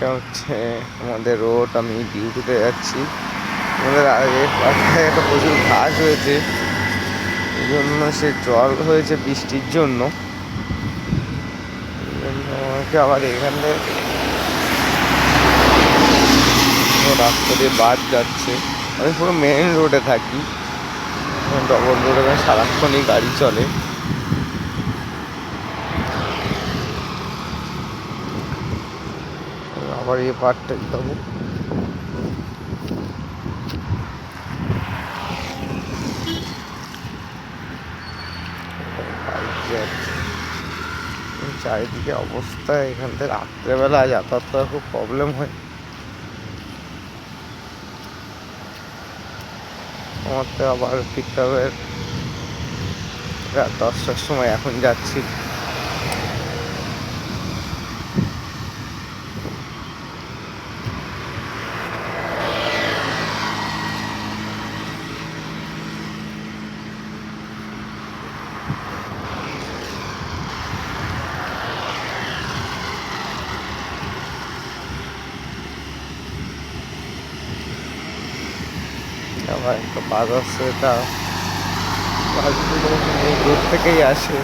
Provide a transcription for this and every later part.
এটা হচ্ছে আমাদের রোড। আমি ডিউটিতে যাচ্ছি। আমাদের রাস্তায় একটা প্রচুর ঘাস হয়েছে, এই জন্য সে জল হয়েছে বৃষ্টির জন্য। আমাকে আবার এখান থেকে রাস্তা দিয়ে বাদ যাচ্ছে। আমি পুরো মেন রোডে থাকি, ডবল রোডে সারাক্ষণই গাড়ি চলে। আবার এই পার্টটাই যাবো। চারিদিকে অবস্থা, এখান থেকে রাত্রেবেলা যাতায়াত করা খুব প্রবলেম হয়। আমার তো আবার ফিরতে হবে রাত 10টার সময়। এখন যাচ্ছি। আবার একটা বাস আসছে, এটা বাসগুলো এই দূর থেকেই আসে।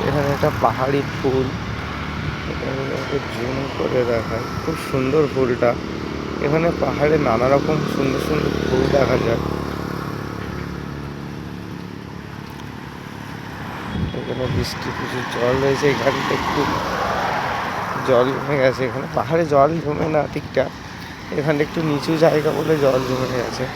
এখানে একটা পাহাড়ি ফুল, জুম করে দেখায়, খুব সুন্দর ফুলটা। এখানে পাহাড়ে নানা রকম সুন্দর সুন্দর ফুল দেখা যায়। এখানে বৃষ্টি প্রচুর জল রয়েছে, এখানটা একটু জল জমে গেছে। এখানে পাহাড়ে জল জমে না ঠিকঠাক, এখানে একটু নিচু জায়গা বলে জল জমে গেছে।